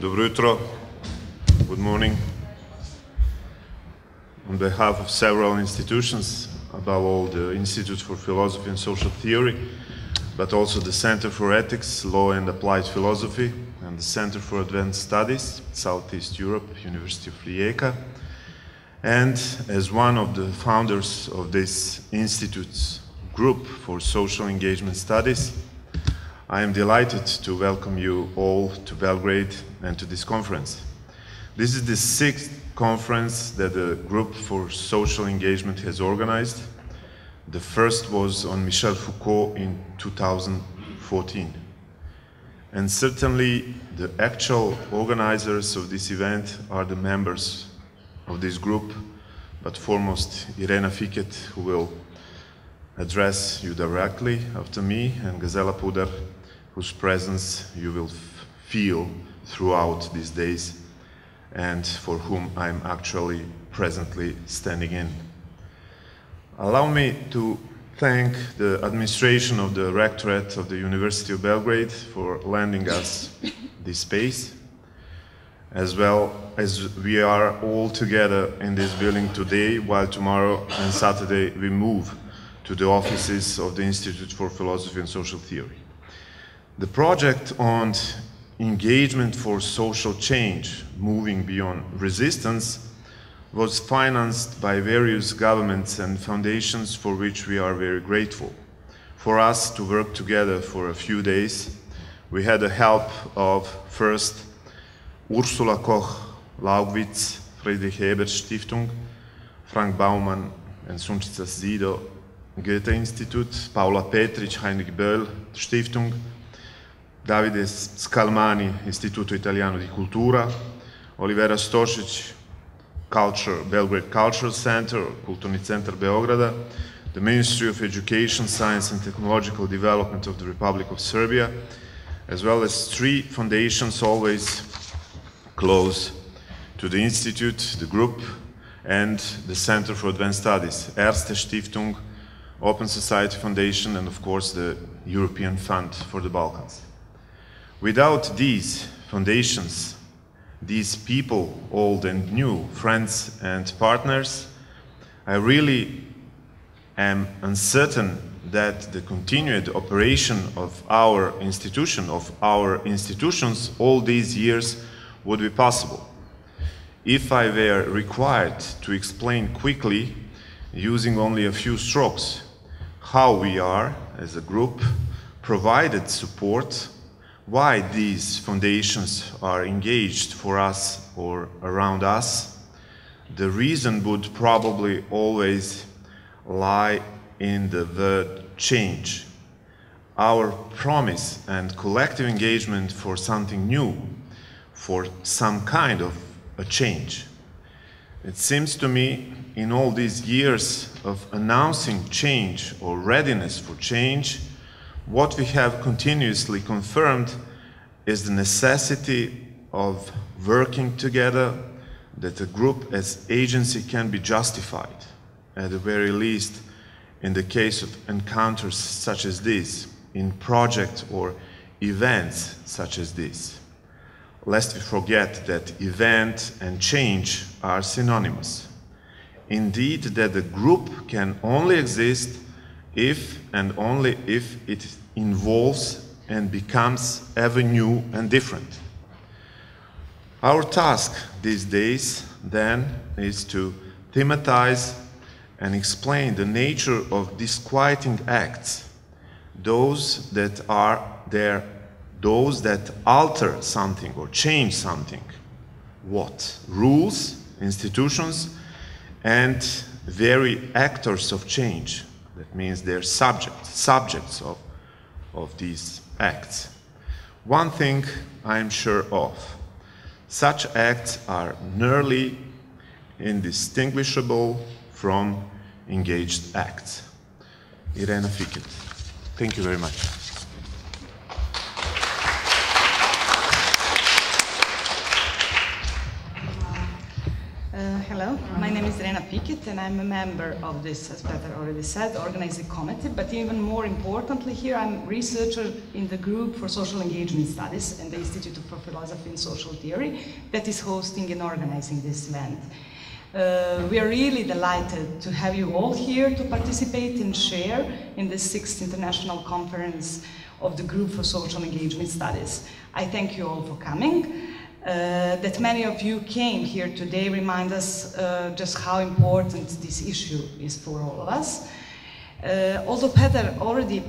Dobro jutro. Good morning. On behalf of several institutions, above all the Institute for Philosophy and Social Theory, but also the Center for Ethics, Law and Applied Philosophy, and the Center for Advanced Studies, Southeast Europe, University of Rijeka. And as one of the founders of this Institute's group for social engagement studies, I am delighted to welcome you all to Belgrade and to this conference. This is the 6th conference that the Group for Social Engagement has organized. The first was on Michel Foucault in 2014. And certainly the actual organizers of this event are the members of this group, but foremost Irena Fiket, who will address you directly after me, and Gazela Pudar, whose presence you will feel throughout these days, and for whom I'm actually presently standing in. Allow me to thank the administration of the Rectorate of the University of Belgrade for lending us this space, as well as we are all together in this building today, while tomorrow and Saturday we move to the offices of the Institute for Philosophy and Social Theory. The project on engagement for social change, moving beyond resistance, was financed by various governments and foundations for which we are very grateful. For us to work together for a few days, we had the help of first Ursula Koch-Laugwitz, Friedrich Ebert Stiftung, Frank Baumann and Sunčica Zido, Goethe Institute, Paula Petrić, Heinrich Böll Stiftung, Davide Scalmani, Istituto Italiano di Cultura, Olivera Stošić, Belgrade Cultural Center, Kulturni centar Beograda, the Ministry of Education, Science and Technological Development of the Republic of Serbia, as well as 3 foundations always close to the Institute, the group, and the Center for Advanced Studies, Erste Stiftung, Open Society Foundation, and of course the European Fund for the Balkans. Without these foundations, these people, old and new, friends and partners, I really am uncertain that the continued operation of our institution, of our institutions, all these years would be possible. If I were required to explain quickly, using only a few strokes, how we are, as a group, provided support, why these foundations are engaged for us or around us, the reason would probably always lie in the word change. Our promise and collective engagement for something new, for some kind of a change. It seems to me, in all these years of announcing change or readiness for change, what we have continuously confirmed is the necessity of working together, that a group as agency can be justified, at the very least in the case of encounters such as this, in projects or events such as this. Lest we forget that event and change are synonymous. Indeed, that the group can only exist if and only if it involves and becomes ever new and different. Our task these days, then, is to thematize and explain the nature of disquieting acts, those that are there, those that alter something or change something. What? Rules, institutions, and very actors of change. That means they're subjects of these acts. One thing I'm sure of, such acts are nearly indistinguishable from engaged acts. Irena Fiket. Thank you very much. Hello. Well, my name is Irena Pikit, and I'm a member of this, as Petar already said, organizing committee, but even more importantly here, I'm a researcher in the Group for Social Engagement Studies and the Institute for Philosophy and Social Theory that is hosting and organizing this event. We are really delighted to have you all here to participate and share in the 6th International Conference of the Group for Social Engagement Studies. I thank you all for coming. That many of you came here today remind us just how important this issue is for all of us. Although Petar already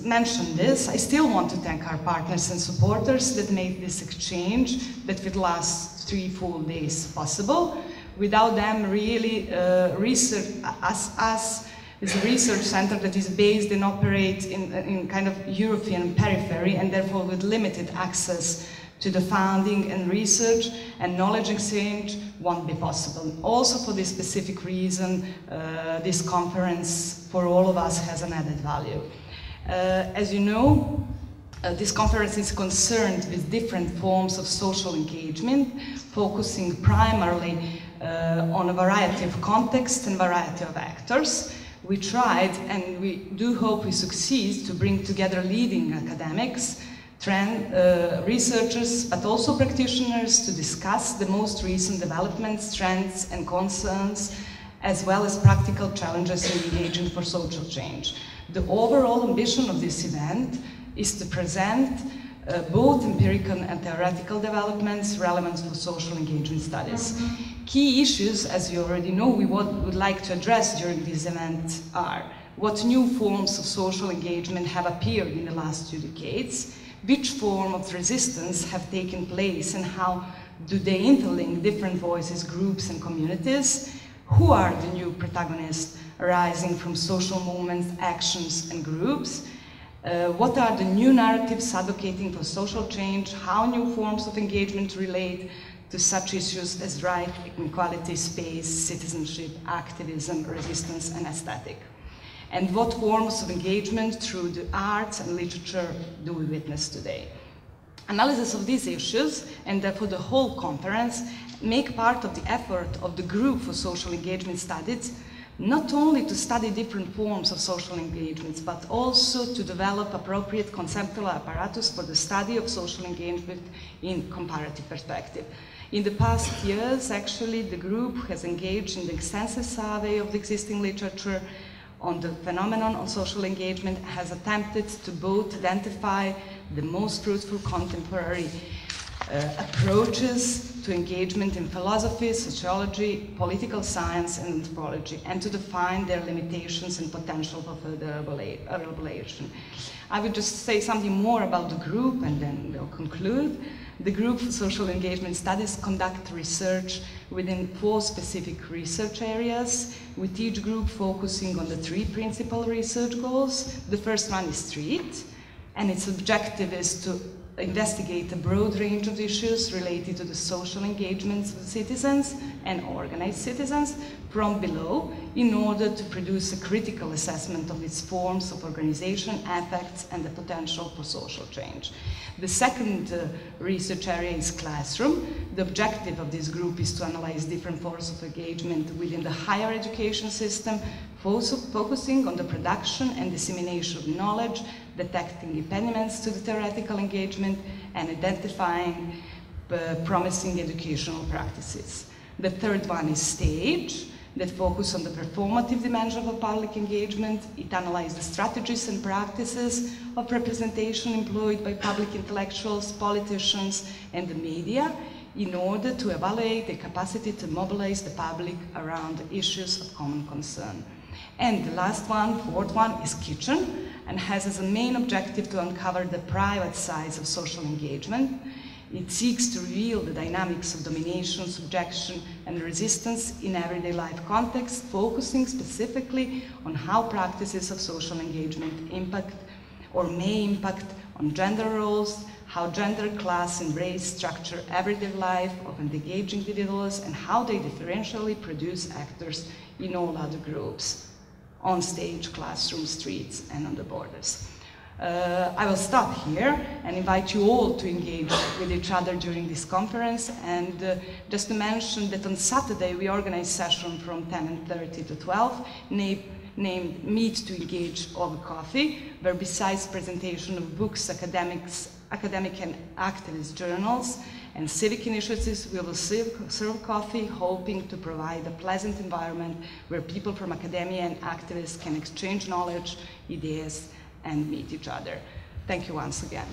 mentioned this, I still want to thank our partners and supporters that made this exchange that would last 3 full days possible. Without them, really, research, us is a research center that is based and operates in kind of European periphery and therefore with limited access to the funding and research and knowledge exchange won't be possible. Also for this specific reason, this conference for all of us has an added value. As you know, this conference is concerned with different forms of social engagement, focusing primarily on a variety of contexts and variety of actors. We tried, and we do hope we succeed, to bring together leading academics, researchers, but also practitioners to discuss the most recent developments, trends and concerns, as well as practical challenges in engaging for social change. The overall ambition of this event is to present both empirical and theoretical developments relevant for social engagement studies. Key issues, as you already know, we would like to address during this event are: what new forms of social engagement have appeared in the last 2 decades, which form of resistance have taken place and how do they interlink different voices, groups and communities, who are the new protagonists arising from social movements, actions and groups, what are the new narratives advocating for social change, how new forms of engagement relate to such issues as right, equality, space, citizenship, activism, resistance and aesthetic. And what forms of engagement through the arts and literature do we witness today? Analysis of these issues, and therefore the whole conference, make part of the effort of the Group for Social Engagement Studies, not only to study different forms of social engagements, but also to develop appropriate conceptual apparatus for the study of social engagement in comparative perspective. In the past years, actually, the group has engaged in the extensive survey of the existing literature on the phenomenon of social engagement, has attempted to both identify the most fruitful contemporary approaches to engagement in philosophy, sociology, political science, and anthropology, and to define their limitations and potential for further elaboration. I would just say something more about the group and then we'll conclude. The Group for Social Engagement Studies conduct research within 4 specific research areas, with each group focusing on the 3 principal research goals. The first one is street, and its objective is to investigate a broad range of issues related to the social engagements of citizens and organized citizens from below in order to produce a critical assessment of its forms of organization, effects, and the potential for social change. The second research area is classroom. The objective of this group is to analyze different forms of engagement within the higher education system, focusing on the production and dissemination of knowledge, detecting impediments to the theoretical engagement, and identifying promising educational practices. The third one is stage, that focus on the performative dimension of public engagement. It analyzes the strategies and practices of representation employed by public intellectuals, politicians, and the media in order to evaluate the capacity to mobilize the public around issues of common concern. And the last one, fourth one, is kitchen, and has as a main objective to uncover the private sides of social engagement. It seeks to reveal the dynamics of domination, subjection, and resistance in everyday life context, focusing specifically on how practices of social engagement impact or may impact on gender roles, how gender, class, and race structure everyday life of engaged individuals, and how they differentially produce actors in all other groups, on stage, classroom, streets, and on the borders. I will stop here and invite you all to engage with each other during this conference. And just to mention that on Saturday we organize session from 10:30 to 12, named Meet to Engage over Coffee, where besides presentation of books, academic and activist journals, and civic initiatives, we will serve coffee, hoping to provide a pleasant environment where people from academia and activists can exchange knowledge, ideas, and meet each other. Thank you once again.